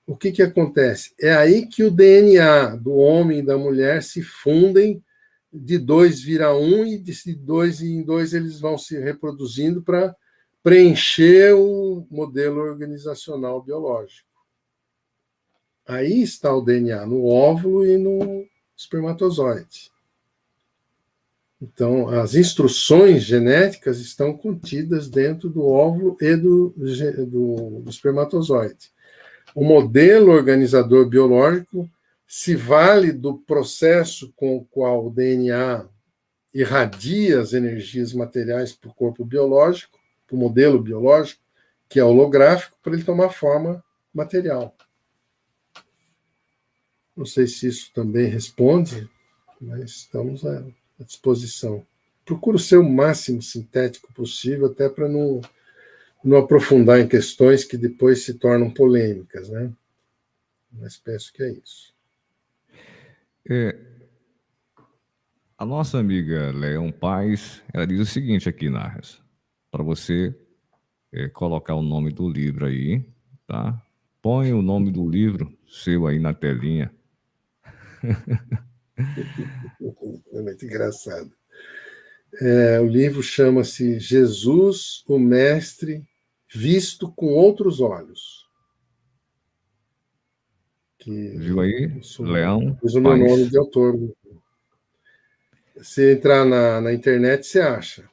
o que acontece? É aí que o DNA do homem e da mulher se fundem de 2 vira 1, e de 2 em 2 eles vão se reproduzindo para preencher o modelo organizacional biológico. Aí está o DNA, no óvulo e no espermatozoide. Então, as instruções genéticas estão contidas dentro do óvulo e do espermatozoide. O modelo organizador biológico se vale do processo com o qual o DNA irradia as energias materiais para o corpo biológico, para o modelo biológico, que é holográfico, para ele tomar forma material. Não sei se isso também responde, mas estamos à disposição. Procuro ser o máximo sintético possível, até para não aprofundar em questões que depois se tornam polêmicas, né? Mas penso que é isso. A nossa amiga Leão Paz, ela diz o seguinte aqui, Narras, para você colocar o nome do livro aí, tá? Põe o nome do livro seu aí na telinha. É muito engraçado. O livro chama-se Jesus, o Mestre, visto com outros olhos. Viu aí? Leão Fiz o meu Paz. nome de autor. Se entrar na internet, você acha.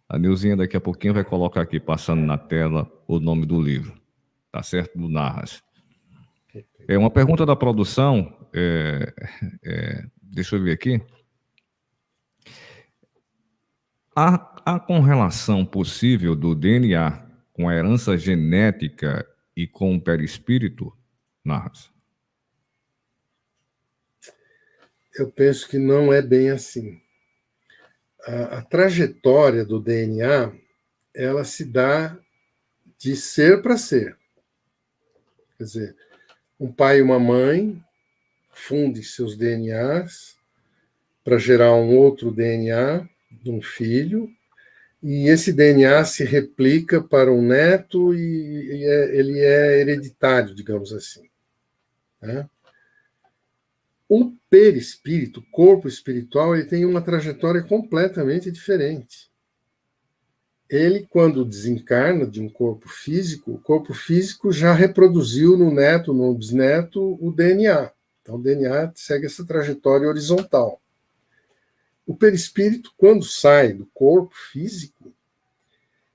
A Nilzinha daqui a pouquinho vai colocar aqui, passando na tela, o nome do livro. Tá certo? Do Narras. É uma pergunta da produção. Deixa eu ver aqui. Há correlação possível do DNA com a herança genética e com o perispírito, Narras? Eu penso que não é bem assim. A trajetória do DNA, ela se dá de ser para ser. Quer dizer, um pai e uma mãe fundem seus DNAs para gerar um outro DNA de um filho, e esse DNA se replica para um neto e ele é hereditário, digamos assim. Né? O perispírito, o corpo espiritual, ele tem uma trajetória completamente diferente. Ele, quando desencarna de um corpo físico, o corpo físico já reproduziu no neto, no bisneto, o DNA. Então, o DNA segue essa trajetória horizontal. O perispírito, quando sai do corpo físico,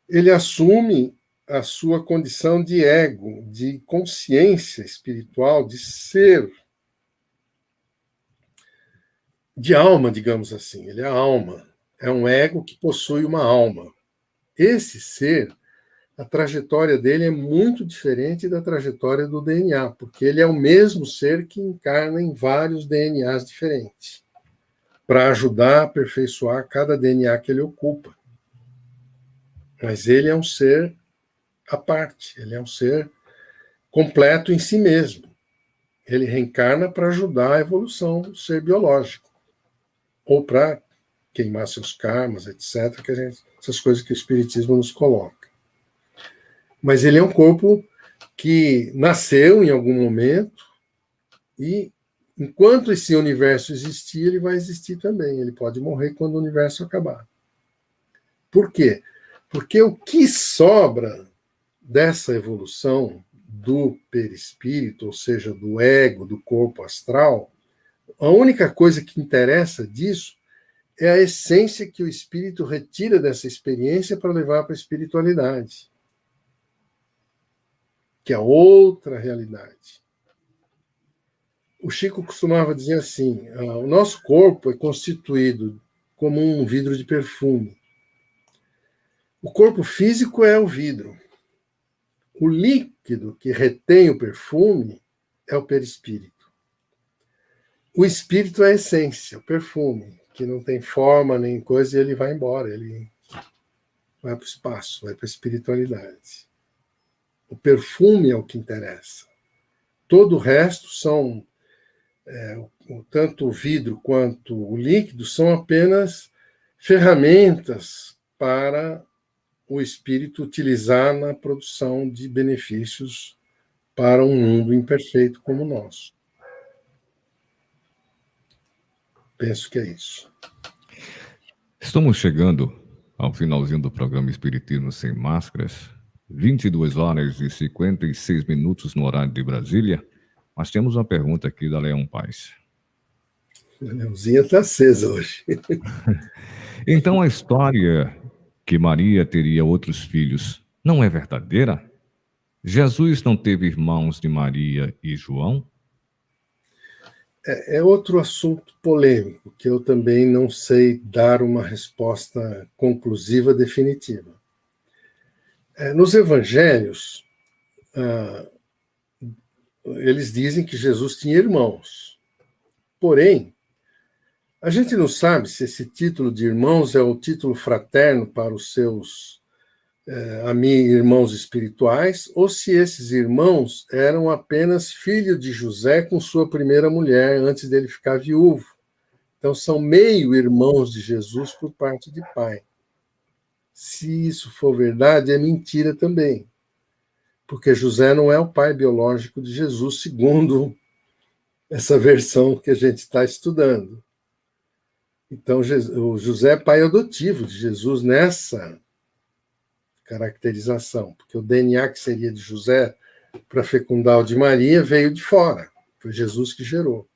ele assume a sua condição de ego, de consciência espiritual, de ser, de alma, digamos assim. Ele é a alma. É um ego que possui uma alma. Esse ser, a trajetória dele é muito diferente da trajetória do DNA, porque ele é o mesmo ser que encarna em vários DNAs diferentes, para ajudar a aperfeiçoar cada DNA que ele ocupa. Mas ele é um ser à parte, ele é um ser completo em si mesmo. Ele reencarna para ajudar a evolução do ser biológico, ou para queimar seus karmas, etc., essas coisas que o Espiritismo nos coloca. Mas ele é um corpo que nasceu em algum momento e, enquanto esse universo existir, ele vai existir também. Ele pode morrer quando o universo acabar. Por quê? Porque o que sobra dessa evolução do perispírito, ou seja, do ego, do corpo astral, a única coisa que interessa disso é a essência que o espírito retira dessa experiência para levar para a espiritualidade, que é outra realidade. O Chico costumava dizer assim: o nosso corpo é constituído como um vidro de perfume. O corpo físico é o vidro. O líquido que retém o perfume é o perispírito. O espírito é a essência, o perfume, que não tem forma nem coisa, e ele vai embora, ele vai para o espaço, vai para a espiritualidade. O perfume é o que interessa. Todo o resto são, tanto o vidro quanto o líquido, são apenas ferramentas para o espírito utilizar na produção de benefícios para um mundo imperfeito como o nosso. Penso que é isso. Estamos chegando ao finalzinho do programa Espiritismo Sem Máscaras, 22 horas e 56 minutos no horário de Brasília. Nós temos uma pergunta aqui da Leão Paz. A Leãozinha está acesa hoje. Então a história que Maria teria outros filhos não é verdadeira? Jesus não teve irmãos de Maria e João? É outro assunto polêmico, que eu também não sei dar uma resposta conclusiva, definitiva. Nos evangelhos, eles dizem que Jesus tinha irmãos. Porém, a gente não sabe se esse título de irmãos é o título fraterno para os seus irmãos espirituais, ou se esses irmãos eram apenas filhos de José com sua primeira mulher, antes dele ficar viúvo. Então, são meio-irmãos de Jesus por parte de pai. Se isso for verdade, é mentira também, porque José não é o pai biológico de Jesus, segundo essa versão que a gente está estudando. Então, o José é pai adotivo de Jesus nessa caracterização, porque o DNA que seria de José para fecundar o de Maria veio de fora, foi Jesus que gerou.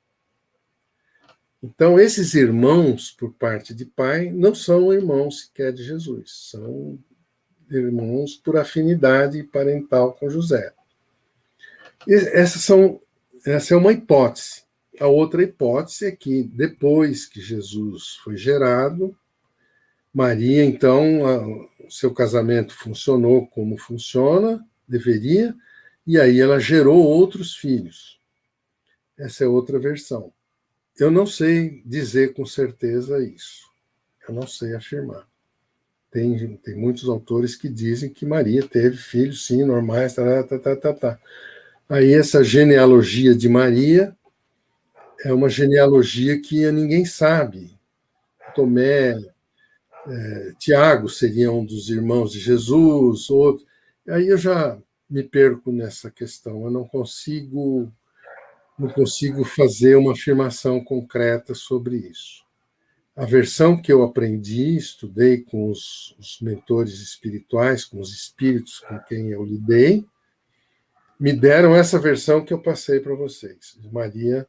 Então, esses irmãos, por parte de pai, não são irmãos sequer de Jesus, são irmãos por afinidade parental com José. Essa é uma hipótese. A outra hipótese é que, depois que Jesus foi gerado, Maria, então, o seu casamento funcionou como funciona, deveria, e aí ela gerou outros filhos. Essa é outra versão. Eu não sei dizer com certeza isso. Eu não sei afirmar. Tem muitos autores que dizem que Maria teve filhos, sim, normais, Aí essa genealogia de Maria é uma genealogia que ninguém sabe. Tomé, Tiago seria um dos irmãos de Jesus, outro. Aí eu já me perco nessa questão. Eu não consigo fazer uma afirmação concreta sobre isso. A versão que eu aprendi, estudei com os mentores espirituais, com os espíritos com quem eu lidei, me deram essa versão que eu passei para vocês. Maria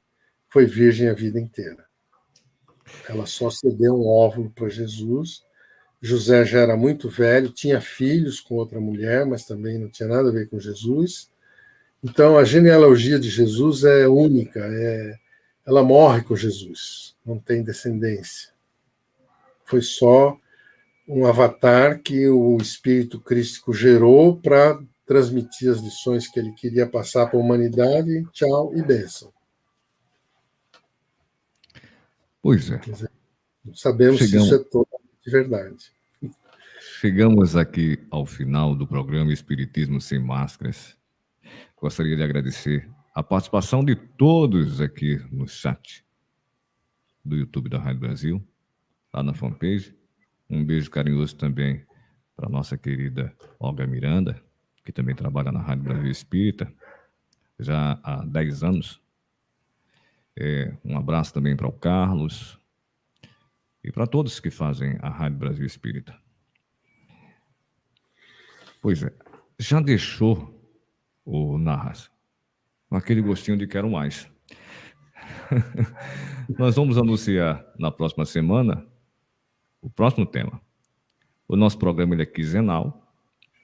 foi virgem a vida inteira. Ela só cedeu um óvulo para Jesus. José já era muito velho, tinha filhos com outra mulher, mas também não tinha nada a ver com Jesus. Então, a genealogia de Jesus é única, ela morre com Jesus, não tem descendência. Foi só um avatar que o Espírito Crístico gerou para transmitir as lições que ele queria passar para a humanidade. Tchau e bênção. Pois é. Não sabemos se isso é totalmente verdade. Chegamos aqui ao final do programa Espiritismo Sem Máscaras. Gostaria de agradecer a participação de todos aqui no chat do YouTube da Rádio Brasil, lá na fanpage. Um beijo carinhoso também para a nossa querida Olga Miranda, que também trabalha na Rádio Brasil Espírita, já há 10 anos. Um abraço também para o Carlos e para todos que fazem a Rádio Brasil Espírita. Pois é, já deixou o Narras com aquele gostinho de quero mais. Nós vamos anunciar na próxima semana o próximo tema. O nosso programa ele é quinzenal,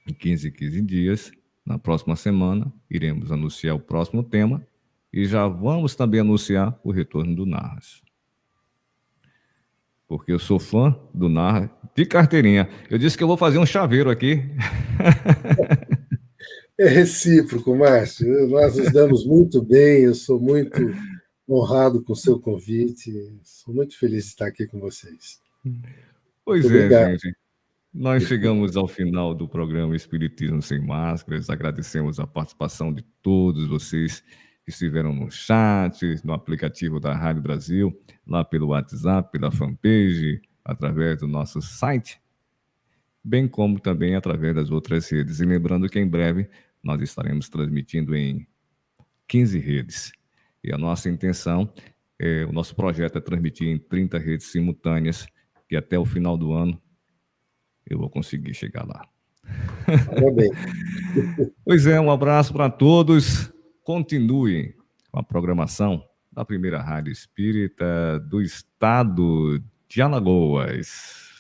em 15 dias. Na próxima semana, iremos anunciar o próximo tema e já vamos também anunciar o retorno do Narras. Porque eu sou fã do Narras de carteirinha. Eu disse que eu vou fazer um chaveiro aqui. É recíproco, Márcio. Nós nos damos muito bem, eu sou muito honrado com o seu convite, sou muito feliz de estar aqui com vocês. Pois muito obrigado. Gente. Nós chegamos ao final do programa Espiritismo Sem Máscaras. Agradecemos a participação de todos vocês que estiveram no chat, no aplicativo da Rádio Brasil, lá pelo WhatsApp, pela fanpage, através do nosso site, bem como também através das outras redes. E lembrando que em breve nós estaremos transmitindo em 15 redes. E a nossa intenção, o nosso projeto é transmitir em 30 redes simultâneas, que até o final do ano eu vou conseguir chegar lá. Parabéns. Pois é, um abraço para todos. Continuem com a programação da primeira rádio espírita do estado de Alagoas.